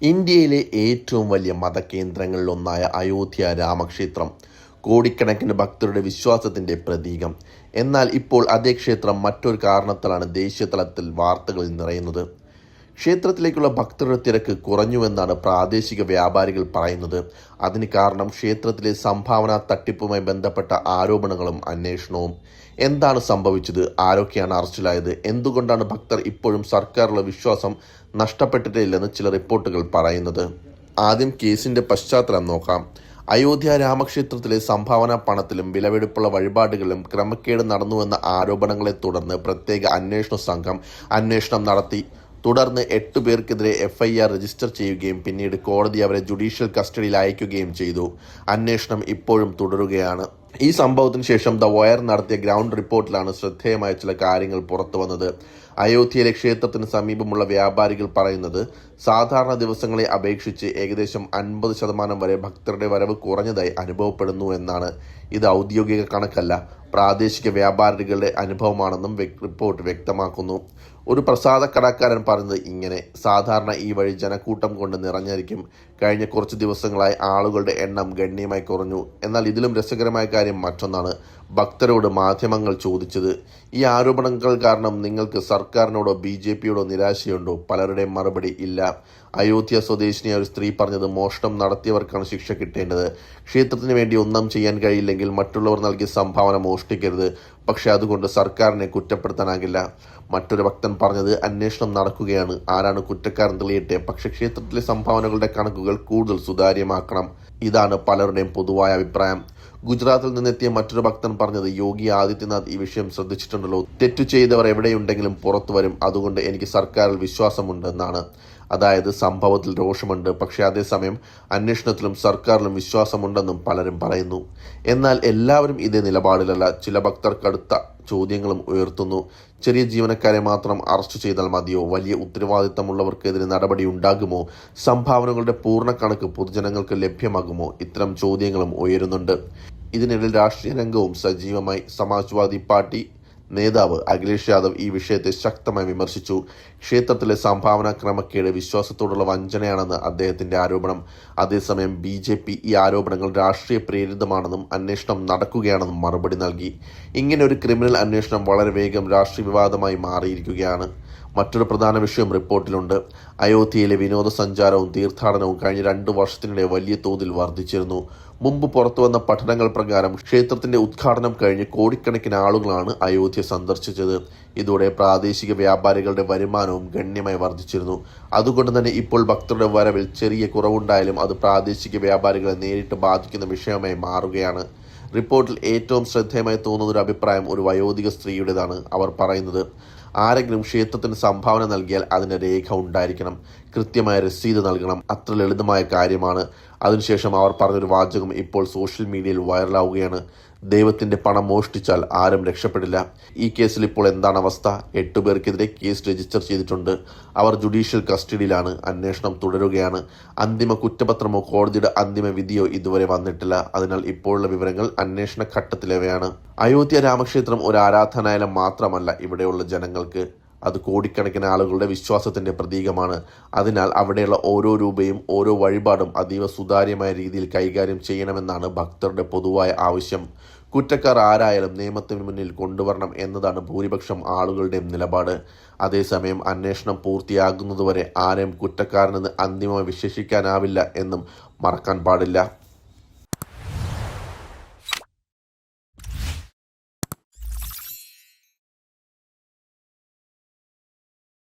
ഇന്ത്യയിലെ ഏറ്റവും വലിയ മതകേന്ദ്രങ്ങളിലൊന്നായ അയോധ്യ രാമക്ഷേത്രം കോടിക്കണക്കിന് ഭക്തരുടെ വിശ്വാസത്തിന്റെ പ്രതീകം. എന്നാൽ ഇപ്പോൾ അതേ ക്ഷേത്രം മറ്റൊരു കാരണത്താലാണ് ദേശീയ തലത്തിൽ വാർത്തകളിൽ നിറയുന്നത്. ക്ഷേത്രത്തിലേക്കുള്ള ഭക്തരുടെ തിരക്ക് കുറഞ്ഞുവെന്നാണ് പ്രാദേശിക വ്യാപാരികൾ പറയുന്നത്. അതിന് കാരണം ക്ഷേത്രത്തിലെ സംഭാവന തട്ടിപ്പുമായി ബന്ധപ്പെട്ട ആരോപണങ്ങളും അന്വേഷണവും. എന്താണ് സംഭവിച്ചത്? ആരൊക്കെയാണ് അറസ്റ്റിലായത്? എന്തുകൊണ്ടാണ് ഭക്തർ ഇപ്പോഴും സർക്കാരിലുള്ള വിശ്വാസം നഷ്ടപ്പെട്ടിട്ടില്ലെന്ന് ചില റിപ്പോർട്ടുകൾ പറയുന്നത്? ആദ്യം കേസിന്റെ പശ്ചാത്തലം നോക്കാം. അയോധ്യ രാമക്ഷേത്രത്തിലെ സംഭാവന പണത്തിലും വിലവെടുപ്പുള്ള വഴിപാടുകളിലും ക്രമക്കേട് നടന്നുവെന്ന ആരോപണങ്ങളെ തുടർന്ന് പ്രത്യേക അന്വേഷണ സംഘം അന്വേഷണം നടത്തി. തുടർന്ന് 8 പേർക്കെതിരെ FIR രജിസ്റ്റർ ചെയ്യുകയും പിന്നീട് കോടതി അവരെ ജുഡീഷ്യൽ കസ്റ്റഡിയിൽ അയക്കുകയും ചെയ്തു. അന്വേഷണം ഇപ്പോഴും തുടരുകയാണ്. ഈ സംഭവത്തിന് ശേഷം ദ വയർ നടത്തിയ ഗ്രൗണ്ട് റിപ്പോർട്ടിലാണ് ശ്രദ്ധേയമായ ചില കാര്യങ്ങൾ പുറത്തു വന്നത്. അയോധ്യയിലെ ക്ഷേത്രത്തിന് സമീപമുള്ള വ്യാപാരികൾ പറയുന്നത് സാധാരണ ദിവസങ്ങളെ അപേക്ഷിച്ച് ഏകദേശം 50% വരെ ഭക്തരുടെ വരവ് കുറഞ്ഞതായി അനുഭവപ്പെടുന്നു എന്നാണ്. ഇത് ഔദ്യോഗിക കണക്കല്ല, പ്രാദേശിക വ്യാപാരികളുടെ അനുഭവമാണെന്നും റിപ്പോർട്ട് വ്യക്തമാക്കുന്നു. ഒരു പ്രസാദ കടക്കാരൻ പറഞ്ഞത് ഇങ്ങനെ: സാധാരണ ഈ വഴി ജനക്കൂട്ടം കൊണ്ട് നിറഞ്ഞിരിക്കും. കഴിഞ്ഞ കുറച്ച് ദിവസങ്ങളായി ആളുകളുടെ എണ്ണം ഗണ്യമായി കുറഞ്ഞു. എന്നാൽ ഇതിലും രസകരമായ കാര്യം മറ്റൊന്നാണ്. ഭക്തരോട് മാധ്യമങ്ങൾ ചോദിച്ചത്, ഈ ആരോപണങ്ങൾ കാരണം നിങ്ങൾക്ക് സർക്കാരിനോടോ BJPയോടോ നിരാശയുണ്ടോ? പലരുടെയും മറുപടി ഇല്ല. അയോധ്യ സ്വദേശിനിയായ ഒരു സ്ത്രീ പറഞ്ഞത്, മോഷണം നടത്തിയവർക്കാണ് ശിക്ഷ കിട്ടേണ്ടത്. ക്ഷേത്രത്തിന് വേണ്ടി ഒന്നും ചെയ്യാൻ കഴിയില്ലെങ്കിൽ മറ്റുള്ളവർ നൽകിയ സംഭാവന മോഷ്ടിക്കരുത്. പക്ഷെ അതുകൊണ്ട് സർക്കാരിനെ കുറ്റപ്പെടുത്താനാകില്ല. മറ്റൊരു ഭക്തൻ പറഞ്ഞത്, അന്വേഷണം നടക്കുകയാണ്, ആരാണ് കുറ്റക്കാരൻ തെളിയട്ടെ, പക്ഷെ ക്ഷേത്രത്തിലെ സംഭാവനകളുടെ കണക്കുകൾ കൂടുതൽ സുതാര്യമാക്കണം. ഇതാണ് പലരുടെയും പൊതുവായ അഭിപ്രായം. ഗുജറാത്തിൽ നിന്നെത്തിയ മറ്റൊരു ഭക്തൻ പറഞ്ഞത്, യോഗി ആദിത്യനാഥ് ഈ വിഷയം ശ്രദ്ധിച്ചിട്ടുണ്ടല്ലോ, തെറ്റു ചെയ്തവർ എവിടെയുണ്ടെങ്കിലും പുറത്തു വരും, അതുകൊണ്ട് എനിക്ക് സർക്കാരിൽ വിശ്വാസമുണ്ടെന്നാണ്. അതായത് സംഭവത്തിൽ രോഷമുണ്ട്, പക്ഷേ അതേസമയം അന്വേഷണത്തിലും സർക്കാരിലും വിശ്വാസമുണ്ടെന്നും പലരും പറയുന്നു. എന്നാൽ എല്ലാവരും ഇതേ നിലപാടിലല്ല. ചില ഭക്തർ കടുത്ത ചോദ്യങ്ങളും ഉയർത്തുന്നു. ചെറിയ ജീവനക്കാരെ മാത്രം അറസ്റ്റ് ചെയ്താൽ മതിയോ? വലിയ ഉത്തരവാദിത്തമുള്ളവർക്കെതിരെ നടപടി ഉണ്ടാകുമോ? സംഭാവനകളുടെ പൂർണ്ണ കണക്ക് പൊതുജനങ്ങൾക്ക് ലഭ്യമാകുമോ? ഇത്തരം ചോദ്യങ്ങളും ഉയരുന്നുണ്ട്. ഇതിനിടയിൽ രാഷ്ട്രീയ രംഗവും സജീവമായി. സമാജ്വാദി പാർട്ടി നേതാവ് അഖിലേഷ് യാദവ് ഈ വിഷയത്തെ ശക്തമായി വിമർശിച്ചു. ക്ഷേത്രത്തിലെ സംഭാവന ക്രമക്കേട് വിശ്വാസത്തോടുള്ള വഞ്ചനയാണെന്ന് അദ്ദേഹത്തിന്റെ ആരോപണം. അതേസമയം BJP ഈ ആരോപണങ്ങൾ രാഷ്ട്രീയ പ്രേരിതമാണെന്നും അന്വേഷണം നടക്കുകയാണെന്നും മറുപടി നൽകി. ഇങ്ങനെ ഒരു ക്രിമിനൽ അന്വേഷണം വളരെ വേഗം രാഷ്ട്രീയ വിവാദമായി മാറിയിരിക്കുകയാണ്. മറ്റൊരു പ്രധാന വിഷയം റിപ്പോർട്ടിലുണ്ട്. അയോധ്യയിലെ വിനോദസഞ്ചാരവും തീർത്ഥാടനവും കഴിഞ്ഞ 2 വർഷത്തിനിടെ വലിയ തോതിൽ വർദ്ധിച്ചിരുന്നു. മുമ്പ് പുറത്തുവന്ന പഠനങ്ങൾ പ്രകാരം ക്ഷേത്രത്തിന്റെ ഉദ്ഘാടനം കഴിഞ്ഞ് കോടിക്കണക്കിന് ആളുകളാണ് അയോധ്യ സന്ദർശിച്ചത്. ഇതോടെ പ്രാദേശിക വ്യാപാരികളുടെ വരുമാനവും ഗണ്യമായി വർദ്ധിച്ചിരുന്നു. അതുകൊണ്ട് തന്നെ ഇപ്പോൾ ഭക്തരുടെ വരവിൽ ചെറിയ കുറവുണ്ടായാലും അത് പ്രാദേശിക വ്യാപാരികളെ നേരിട്ട് ബാധിക്കുന്ന വിഷയമായി മാറുകയാണ്. റിപ്പോർട്ടിൽ ഏറ്റവും ശ്രദ്ധേയമായി തോന്നുന്ന ഒരു അഭിപ്രായം ഒരു വയോധിക സ്ത്രീയുടേതാണ്. അവർ പറയുന്നത്, ആരെങ്കിലും ക്ഷേത്രത്തിന് സംഭാവന നൽകിയാൽ അതിന്റെ രേഖ ഉണ്ടായിരിക്കണം, കൃത്യമായ രസീത് നൽകണം. അത്ര ലളിതമായ കാര്യമാണ്. അതിനുശേഷം അവർ പറഞ്ഞൊരു വാചകം ഇപ്പോൾ സോഷ്യൽ മീഡിയയിൽ വൈറലാവുകയാണ്: ദൈവത്തിന്റെ പണം മോഷ്ടിച്ചാൽ ആരും രക്ഷപ്പെടില്ല. ഈ കേസിൽ ഇപ്പോൾ എന്താണ് അവസ്ഥ? 8 പേർക്കെതിരെ കേസ് രജിസ്റ്റർ ചെയ്തിട്ടുണ്ട്. അവർ ജുഡീഷ്യൽ കസ്റ്റഡിയിലാണ്. അന്വേഷണം തുടരുകയാണ്. അന്തിമ കുറ്റപത്രമോ കോടതിയുടെ അന്തിമ വിധിയോ ഇതുവരെ വന്നിട്ടില്ല. അതിനാൽ ഇപ്പോഴുള്ള വിവരങ്ങൾ അന്വേഷണ ഘട്ടത്തിലേവയാണ്. അയോധ്യ രാമക്ഷേത്രം ഒരു ആരാധനാലയം മാത്രമല്ല. ഇവിടെയുള്ള ജനങ്ങൾക്ക് അത് കോടിക്കണക്കിന് ആളുകളുടെ വിശ്വാസത്തിന്റെ പ്രതീകമാണ്. അതിനാൽ അവിടെയുള്ള ഓരോ രൂപയും ഓരോ വഴിപാടും അതീവ സുതാര്യമായ രീതിയിൽ കൈകാര്യം ചെയ്യണമെന്നാണ് ഭക്തരുടെ പൊതുവായ ആവശ്യം. കുറ്റക്കാർ ആരായാലും നിയമത്തിന് മുന്നിൽ കൊണ്ടുവരണം എന്നതാണ് ഭൂരിപക്ഷം ആളുകളുടെയും നിലപാട്. അതേസമയം അന്വേഷണം പൂർത്തിയാകുന്നതുവരെ ആരെയും കുറ്റക്കാരനെന്ന് അന്തിമമായി വിശേഷിക്കാനാവില്ല എന്നും മറക്കാൻ പാടില്ല.